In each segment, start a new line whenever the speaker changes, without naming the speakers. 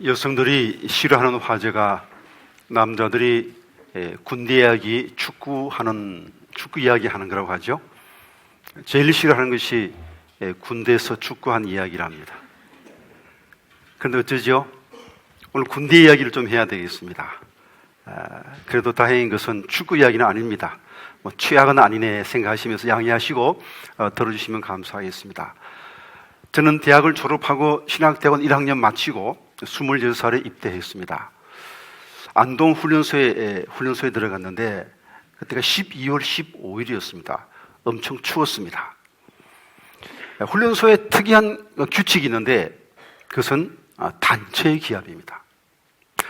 여성들이 싫어하는 화제가 남자들이 군대 이야기, 축구 이야기 하는 거라고 하죠. 제일 싫어하는 것이 군대에서 축구한 이야기랍니다. 그런데 어쩌죠? 오늘 군대 이야기를 좀 해야 되겠습니다. 그래도 다행인 것은 축구 이야기는 아닙니다. 최악은 아니네 생각하시면서 양해하시고 들어주시면 감사하겠습니다. 저는 대학을 졸업하고 신학대학원 1학년 마치고 26살에 입대했습니다. 안동 훈련소에 들어갔는데 그때가 12월 15일이었습니다. 엄청 추웠습니다. 훈련소에 특이한 규칙이 있는데 그것은 단체 기합입니다.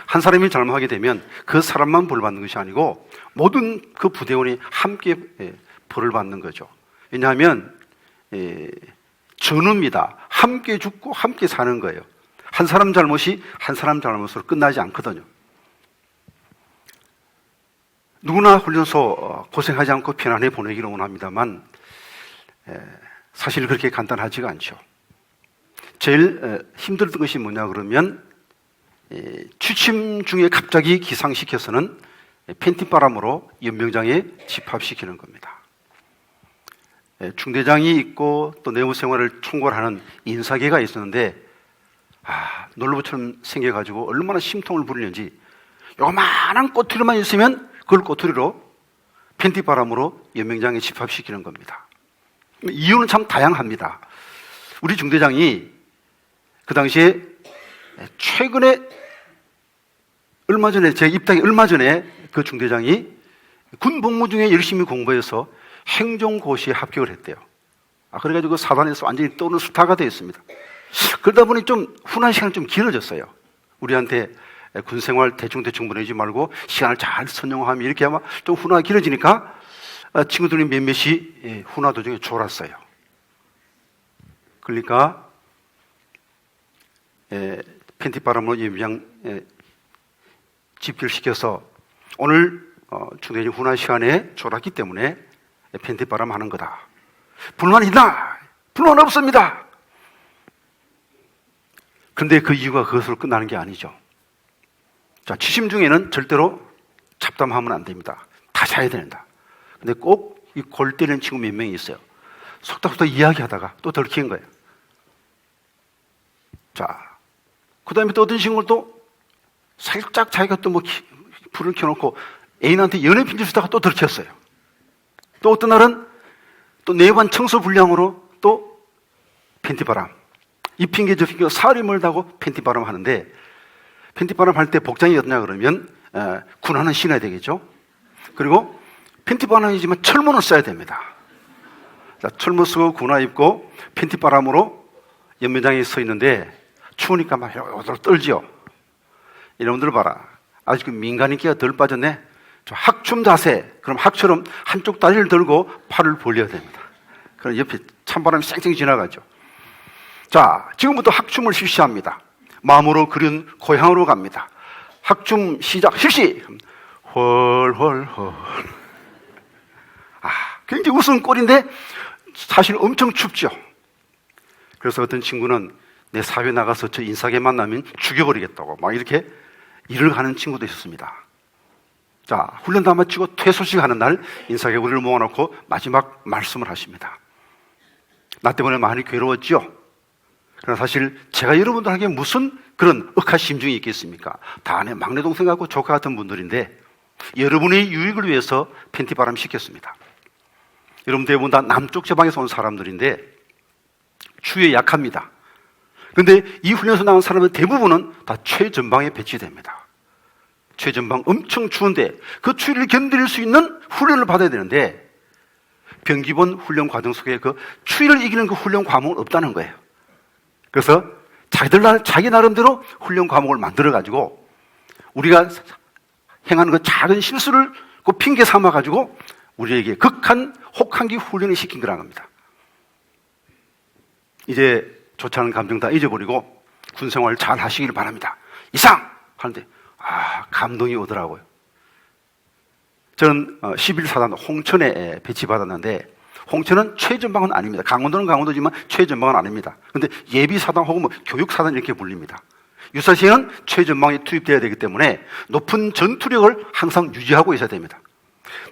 한 사람이 잘못하게 되면 그 사람만 벌 받는 것이 아니고 모든 그 부대원이 함께 벌을 받는 거죠. 왜냐하면 전우입니다. 함께 죽고 함께 사는 거예요. 한 사람 잘못이 한 사람 잘못으로 끝나지 않거든요. 누구나 훈련소 고생하지 않고 편안히 보내기를 원합니다만 사실 그렇게 간단하지가 않죠. 제일 힘들던 것이 뭐냐 그러면 취침 중에 갑자기 기상시켜서는 팬티바람으로 연병장에 집합시키는 겁니다. 중대장이 있고 또 내무생활을 총괄하는 인사계가 있었는데 놀부처럼 생겨가지고 얼마나 심통을 부리는지 요만한 꼬투리만 있으면 그걸 꼬투리로 팬티바람으로 연병장에 집합시키는 겁니다. 이유는 참 다양합니다. 우리 중대장이 그 당시에 최근에 제가 입당이 얼마 전에 그 중대장이 군 복무 중에 열심히 공부해서 행정고시에 합격을 했대요. 그래가지고 사단에서 완전히 떠오르는 스타가 되었습니다. 그러다 보니 좀 훈한 시간이 좀 길어졌어요. 우리한테 군생활 대충 보내지 말고 시간을 잘 선용하면 이렇게 아마 좀 훈화가 길어지니까 친구들이 몇몇이 훈화 도중에 졸았어요. 그러니까 팬티바람으로 연병장 집결시켜서 오늘 중대장 훈화 시간에 졸았기 때문에 팬티바람 하는 거다. 불만 있나? 불만 없습니다. 그런데 그 이유가 그것으로 끝나는 게 아니죠. 자, 취침 중에는 절대로 잡담하면 안 됩니다. 다 자야 된다. 근데 꼭 이 골 때리는 친구 몇 명이 있어요. 속닥속닥 이야기하다가 또 들키는 거예요. 자, 그 다음에 또 어떤 친구는 또 살짝 자기가 또 불을 켜놓고 애인한테 연애 편지 쓰다가 또 들켰어요. 또 어떤 날은 또 내관 청소 불량으로 또 팬티바람. 이 핑계 저 핑계 사흘이 멀다고 팬티바람 하는데 팬티바람 할 때 복장이 어떠냐 그러면 군화는 신어야 되겠죠. 그리고 팬티바람이지만 철모는 써야 됩니다. 자, 철모 쓰고 군화 입고 팬티바람으로 연면장에 서 있는데 추우니까 막 오도록 떨지요. 여러분들 봐라. 아직 민간인기가 덜 빠졌네. 저 학춤 자세. 그럼 학처럼 한쪽 다리를 들고 팔을 벌려야 됩니다. 그럼 옆에 찬바람이 쌩쌩 지나가죠. 자, 지금부터 학춤을 실시합니다. 마음으로 그린 고향으로 갑니다. 학춤 시작 실시. 헐헐헐. 굉장히 우스운 꼴인데 사실 엄청 춥죠. 그래서 어떤 친구는 내 사회 나가서 저 인사계 만나면 죽여버리겠다고 막 이렇게 일을 하는 친구도 있었습니다. 자, 훈련 다 마치고 퇴소식 하는 날 인사계 우리를 모아놓고 마지막 말씀을 하십니다. 나 때문에 많이 괴로웠죠? 그러나 사실 제가 여러분들에게 무슨 그런 억한 심중이 있겠습니까? 다 내 막내 동생 같고 조카 같은 분들인데 여러분의 유익을 위해서 팬티바람 시켰습니다. 여러분 대부분 다 남쪽 지방에서 온 사람들인데 추위에 약합니다. 그런데 이 훈련소 나온 사람은 대부분은 다 최전방에 배치됩니다. 최전방 엄청 추운데 그 추위를 견딜 수 있는 훈련을 받아야 되는데 병기본 훈련 과정 속에 그 추위를 이기는 그 훈련 과목은 없다는 거예요. 그래서 자기 나름대로 훈련 과목을 만들어가지고 우리가 행하는 그 작은 실수를 그 핑계 삼아가지고 우리에게 극한 혹한기 훈련을 시킨 거라는 겁니다. 이제 좋지 않은 감정 다 잊어버리고 군생활 잘 하시길 바랍니다. 이상! 하는데 감동이 오더라고요. 저는 11사단 홍천에 배치받았는데 홍천은 최전방은 아닙니다. 강원도는 강원도지만 최전방은 아닙니다. 그런데 예비사단 혹은 교육사단 이렇게 불립니다. 유사시에는 최전방에 투입되어야 되기 때문에 높은 전투력을 항상 유지하고 있어야 됩니다.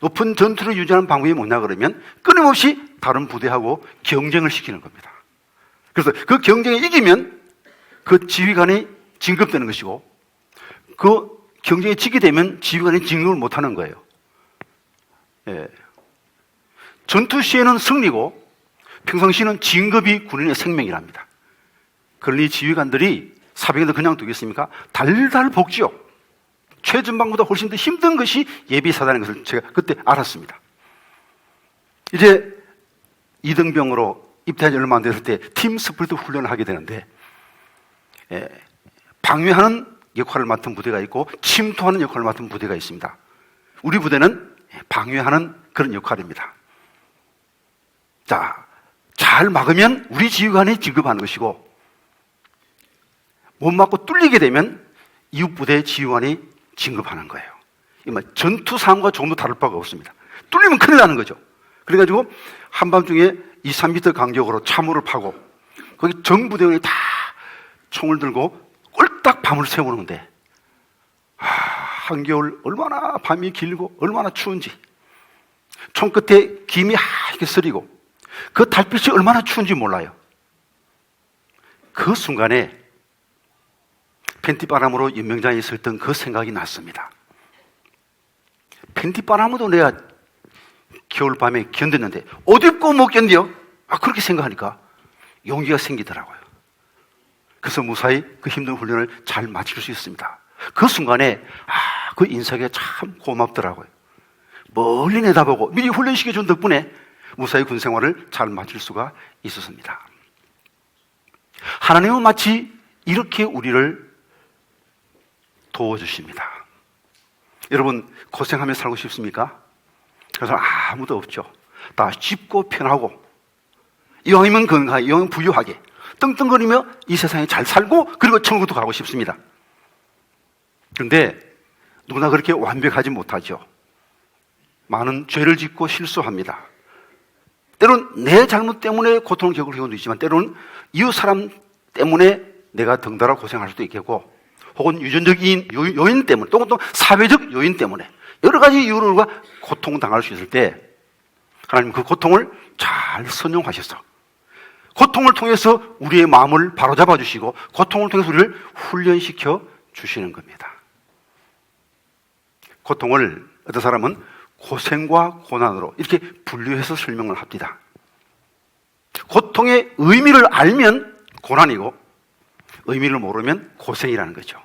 높은 전투를 유지하는 방법이 뭐냐 그러면 끊임없이 다른 부대하고 경쟁을 시키는 겁니다. 그래서 그 경쟁에 이기면 그 지휘관이 진급되는 것이고, 그 경쟁에 지게 되면 지휘관이 진급을 못하는 거예요. 예. 전투 시에는 승리고 평상시에는 진급이 군인의 생명이랍니다. 그러니 지휘관들이 사병들 그냥 두겠습니까? 달달 볶지요. 최전방보다 훨씬 더 힘든 것이 예비사단인 것을 제가 그때 알았습니다. 이제 이등병으로 입대하지 얼마 안 됐을 때 팀 스프리트 훈련을 하게 되는데, 방위하는 역할을 맡은 부대가 있고 침투하는 역할을 맡은 부대가 있습니다. 우리 부대는 방위하는 그런 역할입니다. 자, 잘 막으면 우리 지휘관이 진급하는 것이고, 못 맞고 뚫리게 되면 이웃 부대의 지휘관이 진급하는 거예요. 전투 상황과 조금도 다를 바가 없습니다. 뚫리면 큰일 나는 거죠. 그래가지고 한밤중에 2, 3m 간격으로 참호를 파고 거기 전 부대원이 다 총을 들고 꼴딱 밤을 새우는데, 한겨울 얼마나 밤이 길고 얼마나 추운지, 총 끝에 김이 하얗게 쓰리고 그 달빛이 얼마나 추운지 몰라요. 그 순간에 팬티바람으로 연명장에 있었던 그 생각이 났습니다. 팬티바람으로 내가 겨울밤에 견뎠는데 옷 입고 못 견뎌? 그렇게 생각하니까 용기가 생기더라고요. 그래서 무사히 그 힘든 훈련을 잘 마칠 수 있습니다. 그 순간에 그 인사가 참 고맙더라고요. 멀리 내다보고 미리 훈련시켜준 덕분에 무사히 군 생활을 잘 마칠 수가 있었습니다. 하나님은 마치 이렇게 우리를 도와주십니다. 여러분, 고생하며 살고 싶습니까? 그래서 아무도 없죠. 다 쉽고 편하고 이왕이면 건강하게, 이왕이면 부유하게 떵떵거리며 이 세상에 잘 살고, 그리고 천국도 가고 싶습니다. 그런데 누구나 그렇게 완벽하지 못하죠. 많은 죄를 짓고 실수합니다. 때로는 내 잘못 때문에 고통을 겪을 경우도 있지만, 때로는 이웃 사람 때문에 내가 덩달아 고생할 수도 있겠고, 혹은 유전적인 요인 때문에, 또는 또 사회적 요인 때문에 여러 가지 이유로 고통당할 수 있을 때 하나님 그 고통을 잘 선용하셔서 고통을 통해서 우리의 마음을 바로잡아 주시고, 고통을 통해서 우리를 훈련시켜 주시는 겁니다. 고통을 어떤 사람은 고생과 고난으로 이렇게 분류해서 설명을 합니다. 고통의 의미를 알면 고난이고, 의미를 모르면 고생이라는 거죠.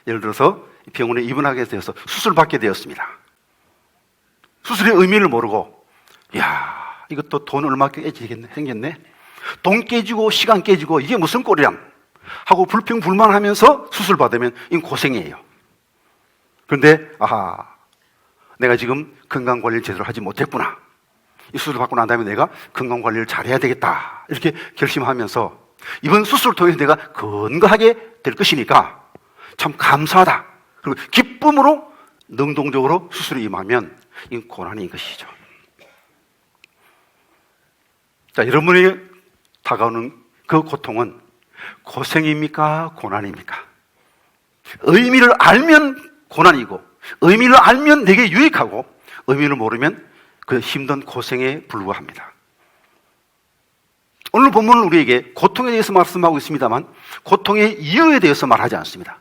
예를 들어서 병원에 입원하게 되어서 수술받게 되었습니다. 수술의 의미를 모르고, 이것도 돈 얼마 생겼네. 돈 깨지고 시간 깨지고 이게 무슨 꼴이람 하고 불평불만하면서 수술 받으면 이건 고생이에요. 그런데 내가 지금 건강관리를 제대로 하지 못했구나, 이 수술을 받고 난 다음에 내가 건강관리를 잘해야 되겠다 이렇게 결심하면서 이번 수술을 통해서 내가 건강하게 될 것이니까 참 감사하다, 그리고 기쁨으로 능동적으로 수술에 임하면 이건 고난인 것이죠. 자, 여러분에게 다가오는 그 고통은 고생입니까? 고난입니까? 의미를 알면 고난이고, 의미를 알면 내게 유익하고, 의미를 모르면 그 힘든 고생에 불과합니다. 오늘 본문은 우리에게 고통에 대해서 말씀하고 있습니다만, 고통의 이유에 대해서 말하지 않습니다.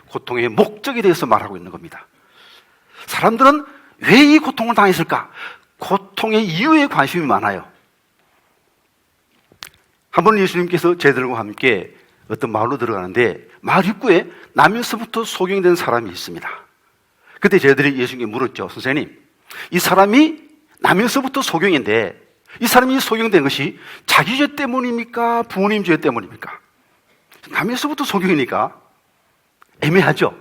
고통의 목적에 대해서 말하고 있는 겁니다. 사람들은 왜 이 고통을 당했을까? 고통의 이유에 관심이 많아요. 한 번 예수님께서 제자들과 함께 어떤 마을로 들어가는데, 마을 입구에 나면서부터 소경된 사람이 있습니다. 그때 제자들이 예수님께 물었죠. 선생님, 이 사람이 나면서부터 소경인데 이 사람이 소경된 것이 자기 죄 때문입니까? 부모님 죄 때문입니까? 나면서부터 소경이니까 애매하죠.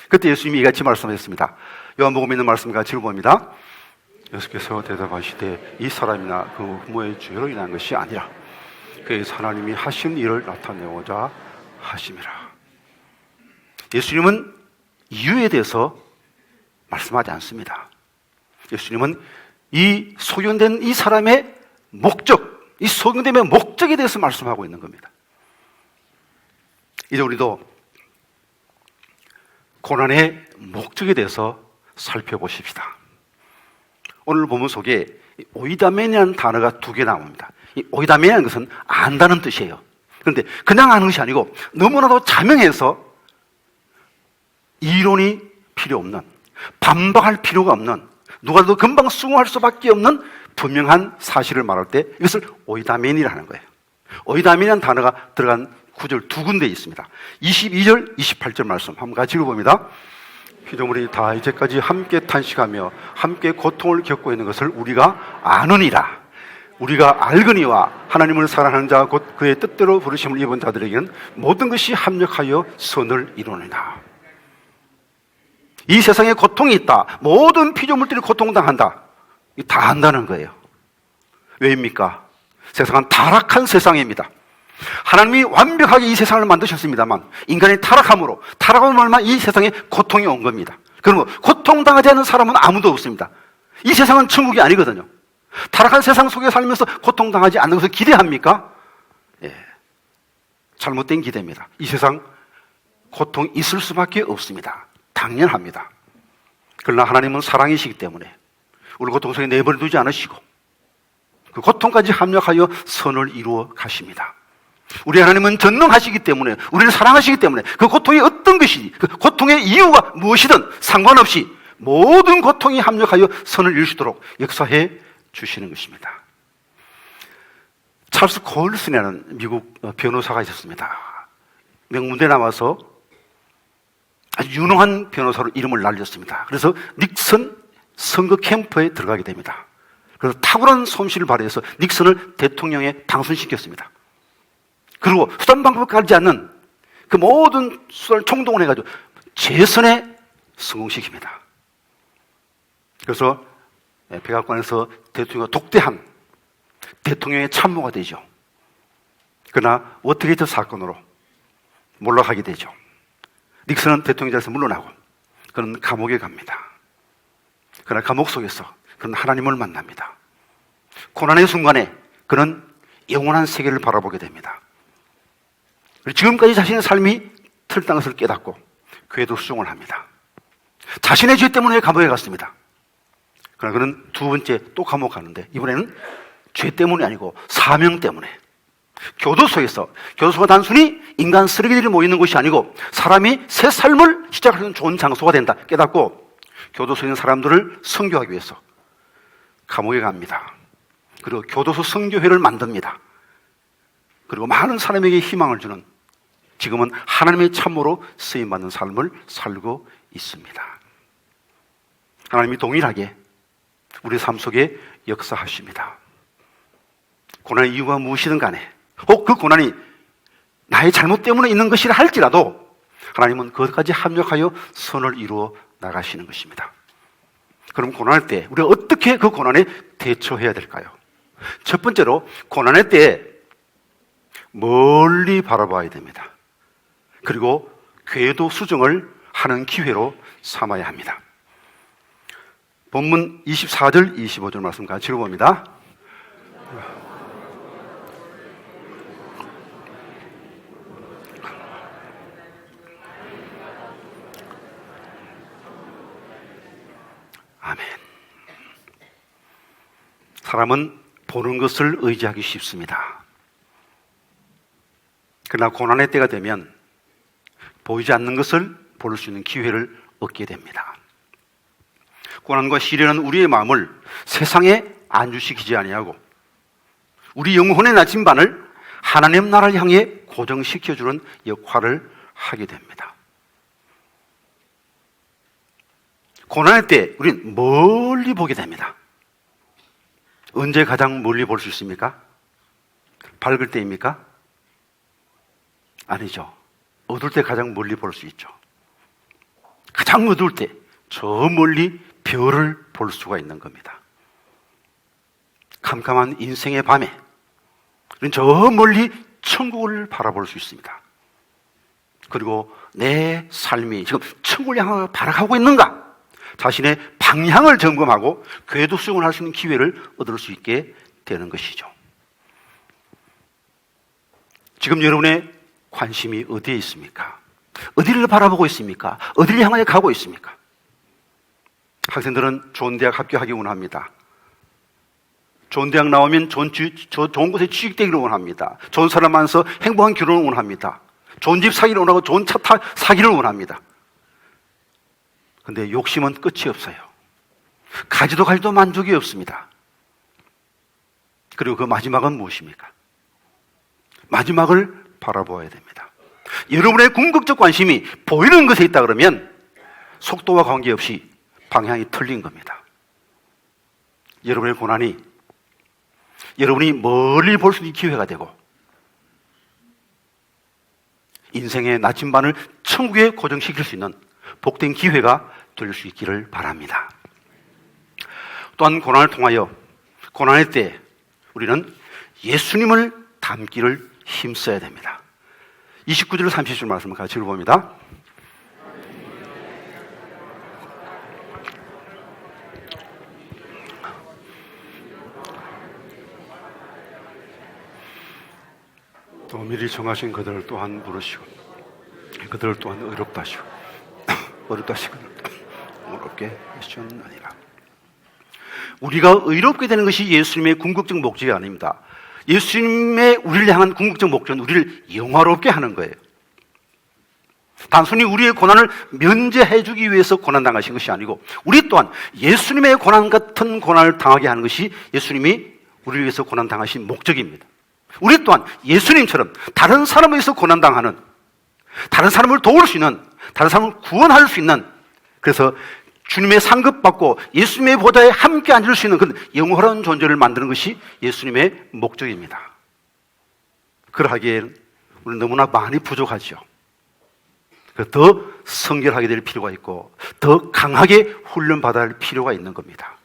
그때 예수님이 이같이 말씀하셨습니다. 요한복음에 있는 말씀 같이 읽어봅니다. 예수께서 대답하시되 이 사람이나 그 부모의 죄로 인한 것이 아니라 그에서 하나님이 하신 일을 나타내고자 하심이라. 예수님은 이유에 대해서 말씀하지 않습니다. 예수님은 이 소경된 이 사람의 목적, 이 소경됨의 목적에 대해서 말씀하고 있는 겁니다. 이제 우리도 고난의 목적에 대해서 살펴보십시다. 오늘 본문 속에 오이다멘이라는 단어가 2개 나옵니다. 이 오이다멘이라는 것은 안다는 뜻이에요. 그런데 그냥 아는 것이 아니고 너무나도 자명해서 이론이 필요 없는, 반박할 필요가 없는, 누가 더 금방 수긍할 수밖에 없는 분명한 사실을 말할 때 이것을 오이다멘이라 하는 거예요. 오이다멘이라는 단어가 들어간 구절 2군데 있습니다. 22절, 28절 말씀 한번 같이 읽어봅니다. 피조물이 다 이제까지 함께 탄식하며 함께 고통을 겪고 있는 것을 우리가 아느니라. 우리가 알거니와 하나님을 사랑하는 자 곧 그의 뜻대로 부르심을 입은 자들에게는 모든 것이 합력하여 선을 이루느니라. 이 세상에 고통이 있다. 모든 피조물들이 고통당한다. 다 안다는 거예요. 왜입니까? 세상은 타락한 세상입니다. 하나님이 완벽하게 이 세상을 만드셨습니다만 인간이 타락함으로 말만 이 세상에 고통이 온 겁니다. 그러면 고통당하지 않는 사람은 아무도 없습니다. 이 세상은 천국이 아니거든요. 타락한 세상 속에 살면서 고통당하지 않는 것을 기대합니까? 예, 잘못된 기대입니다. 이 세상 고통 있을 수밖에 없습니다. 당연합니다. 그러나 하나님은 사랑이시기 때문에 우리 고통 속에 내버려 두지 않으시고 그 고통까지 합력하여 선을 이루어 가십니다. 우리 하나님은 전능하시기 때문에, 우리를 사랑하시기 때문에 그 고통이 어떤 것이지, 그 고통의 이유가 무엇이든 상관없이 모든 고통이 합력하여 선을 이룰 수 있도록 역사해 주시는 것입니다. 찰스 콜슨이라는 미국 변호사가 있었습니다. 명문대 나와서 아주 유능한 변호사로 이름을 날렸습니다. 그래서 닉슨 선거 캠프에 들어가게 됩니다. 그래서 탁월한 솜씨를 발휘해서 닉슨을 대통령에 당선시켰습니다. 그리고 수단 방법을 가리지 않는 그 모든 수단을 총동원 해가지고 재선에 성공시킵니다. 그래서 백악관에서 대통령과 독대한 대통령의 참모가 되죠. 그러나 워터게이트 사건으로 몰락하게 되죠. 닉슨은 대통령 자리에서 물러나고 그는 감옥에 갑니다. 그러나 감옥 속에서 그는 하나님을 만납니다. 고난의 순간에 그는 영원한 세계를 바라보게 됩니다. 지금까지 자신의 삶이 틀린 것을 깨닫고 궤도 수종을 합니다. 자신의 죄 때문에 감옥에 갔습니다. 그러나 그는 2번째 또 감옥 가는데 이번에는 죄 때문이 아니고 사명 때문에 교도소가 단순히 인간 쓰레기들이 모이는 곳이 아니고 사람이 새 삶을 시작하는 좋은 장소가 된다 깨닫고 교도소에 있는 사람들을 선교하기 위해서 감옥에 갑니다. 그리고 교도소 선교회를 만듭니다. 그리고 많은 사람에게 희망을 주는, 지금은 하나님의 참모로 쓰임받는 삶을 살고 있습니다. 하나님이 동일하게 우리 삶 속에 역사하십니다. 고난의 이유가 무엇이든 간에, 혹 그 고난이 나의 잘못 때문에 있는 것이라 할지라도 하나님은 그것까지 합력하여 선을 이루어 나가시는 것입니다. 그럼 고난할 때 우리가 어떻게 그 고난에 대처해야 될까요? 첫 번째로 고난할 때 멀리 바라봐야 됩니다. 그리고 궤도 수정을 하는 기회로 삼아야 합니다. 본문 24절, 25절 말씀 같이 읽어봅니다. 아멘. 사람은 보는 것을 의지하기 쉽습니다. 그러나 고난의 때가 되면 보이지 않는 것을 볼 수 있는 기회를 얻게 됩니다. 고난과 시련은 우리의 마음을 세상에 안주시키지 아니하고 우리 영혼의 나침반을 하나님 나라를 향해 고정시켜주는 역할을 하게 됩니다. 고난의 때 우리는 멀리 보게 됩니다. 언제 가장 멀리 볼 수 있습니까? 밝을 때입니까? 아니죠. 어두울 때 가장 멀리 볼 수 있죠. 가장 어두울 때 저 멀리 별을 볼 수가 있는 겁니다. 캄캄한 인생의 밤에 저 멀리 천국을 바라볼 수 있습니다. 그리고 내 삶이 지금 천국을 향하여 발악하고 있는가? 자신의 방향을 점검하고 궤도 수용을 할 수 있는 기회를 얻을 수 있게 되는 것이죠. 지금 여러분의 관심이 어디에 있습니까? 어디를 바라보고 있습니까? 어디를 향하여 가고 있습니까? 학생들은 좋은 대학 합격하기 원합니다. 좋은 대학 나오면 좋은 곳에 취직되기를 원합니다. 좋은 사람 만나서 행복한 결혼을 원합니다. 좋은 집 사기를 원하고 좋은 차 사기를 원합니다. 근데 욕심은 끝이 없어요. 가지도 만족이 없습니다. 그리고 그 마지막은 무엇입니까? 마지막을 바라보아야 됩니다. 여러분의 궁극적 관심이 보이는 것에 있다 그러면 속도와 관계없이 방향이 틀린 겁니다. 여러분의 고난이 여러분이 멀리 볼 수 있는 기회가 되고 인생의 나침반을 천국에 고정시킬 수 있는 복된 기회가 될 수 있기를 바랍니다. 또한 고난을 통하여 고난의 때 우리는 예수님을 닮기를 힘써야 됩니다. 29절 30절 말씀을 같이 읽어봅니다. 또 미리 정하신 그들을 또한 부르시고 그들을 또한 의롭다 하시고 어렵다 하시고 어렵게 하셨느니라. 우리가 의롭게 되는 것이 예수님의 궁극적 목적이 아닙니다. 예수님의 우리를 향한 궁극적 목적은 우리를 영화롭게 하는 거예요. 단순히 우리의 고난을 면제해 주기 위해서 고난당하신 것이 아니고 우리 또한 예수님의 고난 같은 고난을 당하게 하는 것이 예수님이 우리를 위해서 고난당하신 목적입니다. 우리 또한 예수님처럼 다른 사람을 위해서 고난당하는, 다른 사람을 도울 수 있는, 다른 사람을 구원할 수 있는, 그래서 주님의 상급받고 예수님의 보좌에 함께 앉을 수 있는 그런 영원한 존재를 만드는 것이 예수님의 목적입니다. 그러하기에 우리는 너무나 많이 부족하죠. 더 성결하게 될 필요가 있고 더 강하게 훈련받아야 할 필요가 있는 겁니다.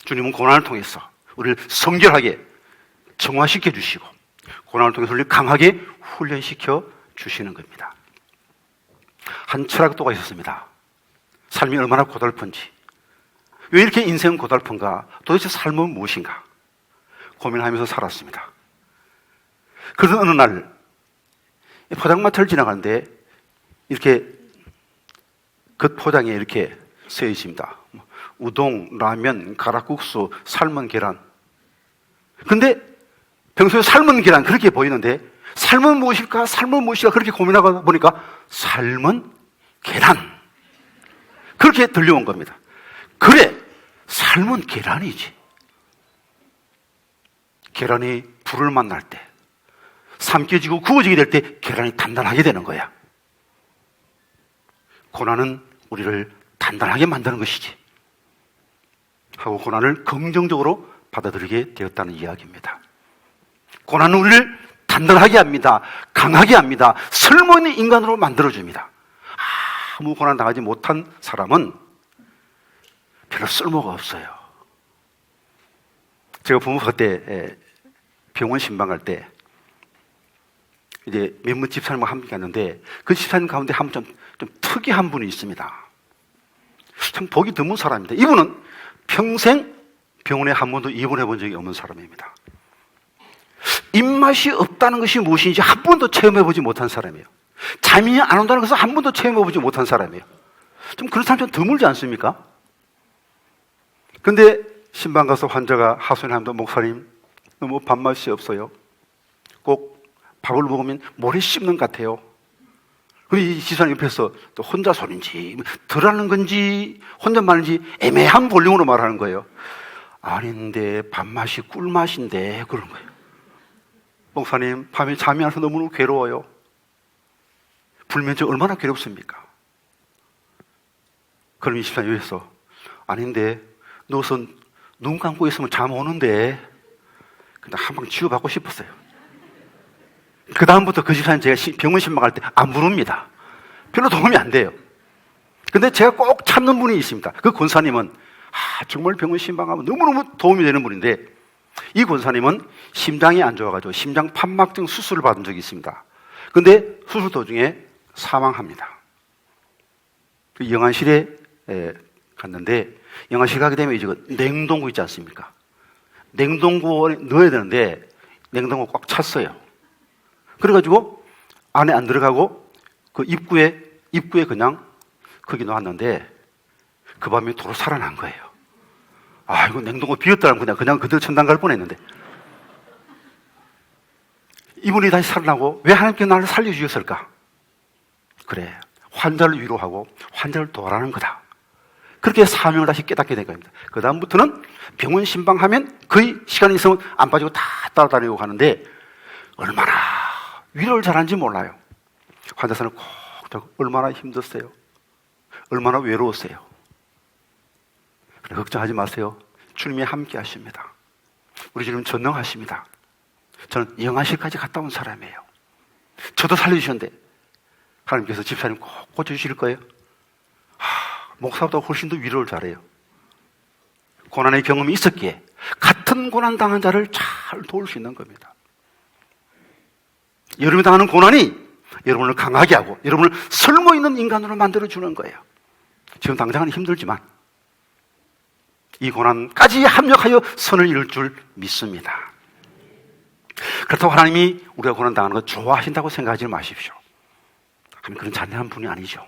주님은 고난을 통해서 우리를 성결하게 정화시켜 주시고 고난을 통해서 우리를 강하게 훈련시켜 주시는 겁니다. 한 철학도가 있었습니다. 삶이 얼마나 고달픈지, 왜 이렇게 인생은 고달픈가, 도대체 삶은 무엇인가 고민하면서 살았습니다. 그런 어느 날 포장마차를 지나가는데 이렇게 그 포장에 이렇게 쓰여 있습니다. 우동, 라면, 가락국수, 삶은 계란. 근데 평소에 삶은 계란 그렇게 보이는데 삶은 무엇일까? 삶은 무엇일까? 그렇게 고민하다 보니까 삶은 계란. 그렇게 들려온 겁니다. 그래, 삶은 계란이지. 계란이 불을 만날 때, 삼켜지고 구워지게 될 때 계란이 단단하게 되는 거야. 고난은 우리를 단단하게 만드는 것이지 하고 고난을 긍정적으로 받아들이게 되었다는 이야기입니다. 고난은 우리를 단단하게 합니다. 강하게 합니다. 쓸모있는 인간으로 만들어줍니다. 아무 고난 당하지 못한 사람은 별로 쓸모가 없어요. 제가 부모가 때 병원 신방 갈 때 이제 몇몇 집사님과 함께 갔는데 그 집사님 가운데 한 분 좀 특이한 분이 있습니다. 참 보기 드문 사람입니다. 이분은 평생 병원에 한 번도 입원해 본 적이 없는 사람입니다. 입맛이 없다는 것이 무엇인지 한 번도 체험해 보지 못한 사람이에요. 잠이 안 온다는 것을 한 번도 체험해 보지 못한 사람이에요. 좀 그런 사람 좀 드물지 않습니까? 근데 신방 가서 환자가 하소연합니다. 목사님, 너무 밥맛이 없어요. 꼭 밥을 먹으면 모래 씹는 것 같아요. 그리고 이 지사님 옆에서 또 혼자 소리인지 덜 하는 건지 혼잣말인지 애매한 볼륨으로 말하는 거예요. 아닌데 밥맛이 꿀맛인데 그런 거예요. 목사님, 밤에 잠이 안 와서 너무너무 괴로워요. 불면증 얼마나 괴롭습니까? 그럼 이 집사님 옆에서 아닌데 누워서 눈 감고 있으면 잠 오는데 그냥 한 방 치유받고 싶었어요. 그 다음부터 그 집사님 제가 병원 신방할 때 안 부릅니다. 별로 도움이 안 돼요. 근데 제가 꼭 찾는 분이 있습니다. 그 권사님은 정말 병원 신방하면 너무너무 도움이 되는 분인데 이 권사님은 심장이 안 좋아가지고 심장 판막증 수술을 받은 적이 있습니다. 근데 수술 도중에 사망합니다. 그 영안실에 갔는데 영안실 가게 되면 이제 냉동고 있지 않습니까? 냉동고에 넣어야 되는데 냉동고 꽉 찼어요. 그래가지고 안에 안 들어가고 그 입구에 그냥 거기 놓았는데 그 밤에 도로 살아난 거예요. 아, 이거 냉동고 비었다면 그냥 그대로 천당 갈 뻔했는데 이분이 다시 살아나고 왜 하나님께 나를 살려주셨을까? 그래, 환자를 위로하고 환자를 도와라는 거다. 그렇게 사명을 다시 깨닫게 된 겁니다. 그 다음부터는 병원 신방하면 거의 시간이 있으면 안 빠지고 다 따라다니고 가는데 얼마나 위로를 잘하는지 몰라요. 환자선을 꼭 얼마나 힘들었어요. 얼마나 외로웠어요. 그래, 걱정하지 마세요. 주님이 함께 하십니다. 우리 주님 전능하십니다. 저는 영하실까지 갔다 온 사람이에요. 저도 살려주셨는데 하나님께서 집사님 꼭 고쳐주실 거예요. 목사보다 훨씬 더 위로를 잘해요. 고난의 경험이 있었기에 같은 고난 당한 자를 잘 도울 수 있는 겁니다. 여러분이 당하는 고난이 여러분을 강하게 하고 여러분을 쓸모있는 인간으로 만들어주는 거예요. 지금 당장은 힘들지만 이 고난까지 합력하여 선을 이룰 줄 믿습니다. 그렇다고 하나님이 우리가 고난 당하는 거 좋아하신다고 생각하지 마십시오. 하나님 그런 잔인한 분이 아니죠.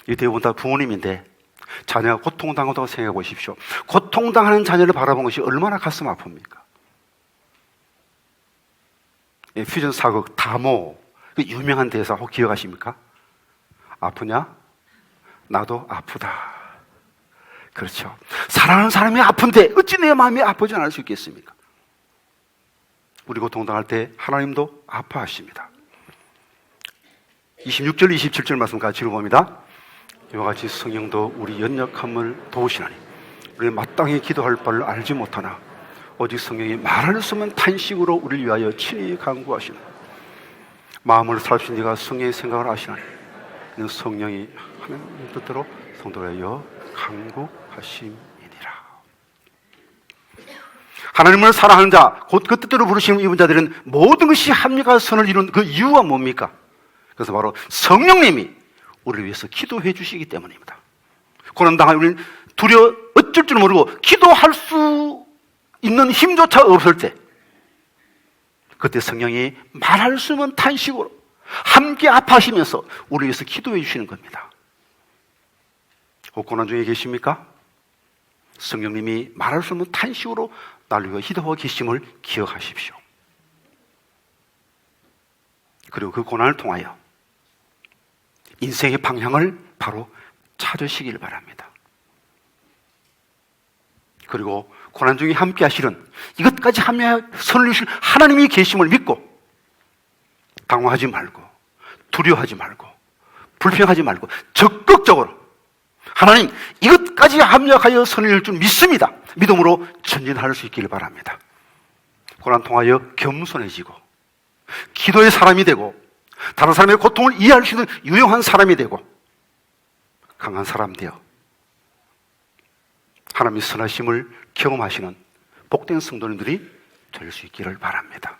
이 대부분 다 부모님인데 자녀가 고통당한다고 생각해 보십시오. 고통당하는 자녀를 바라본 것이 얼마나 가슴 아픕니까? 퓨전 사극 다모, 그 유명한 대사 혹 기억하십니까? 아프냐? 나도 아프다. 그렇죠. 사랑하는 사람이 아픈데 어찌 내 마음이 아프지 않을 수 있겠습니까? 우리 고통당할 때 하나님도 아파하십니다. 26절, 27절 말씀 같이 읽어봅니다. 이와 같이 성령도 우리 연약함을 도우시나니 우리는 마땅히 기도할 바를 알지 못하나 오직 성령이 말할 수 없는 탄식으로 우리를 위하여 친히 간구하시나 마음을 살피신 네가 성령의 생각을 아시나니 이는 성령이 하나님의 뜻대로 성도를 위하여 간구하심이니라. 하나님을 사랑하는 자, 곧 그 뜻대로 부르시는 이분 자들은 모든 것이 합리가 선을 이룬 그 이유가 뭡니까? 그래서 바로 성령님이 우리를 위해서 기도해 주시기 때문입니다. 고난당한 우리는 두려워 어쩔 줄 모르고 기도할 수 있는 힘조차 없을 때 그때 성령이 말할 수 없는 탄식으로 함께 아파하시면서 우리를 위해서 기도해 주시는 겁니다. 고난 중에 계십니까? 성령님이 말할 수 없는 탄식으로 나를 위해 기도하고 계심을 기억하십시오. 그리고 그 고난을 통하여 인생의 방향을 바로 찾으시길 바랍니다. 그리고 고난 중에 함께 하시는 이것까지 하며 선을 주실 하나님이 계심을 믿고 당황하지 말고 두려워하지 말고 불평하지 말고 적극적으로 하나님 이것까지 합력하여 선을 이룰 줄 믿습니다. 믿음으로 전진할 수 있기를 바랍니다. 고난 통하여 겸손해지고 기도의 사람이 되고 다른 사람의 고통을 이해할 수 있는 유용한 사람이 되고 강한 사람 되어 하나님의 선하심을 경험하시는 복된 성도님들이 될 수 있기를 바랍니다.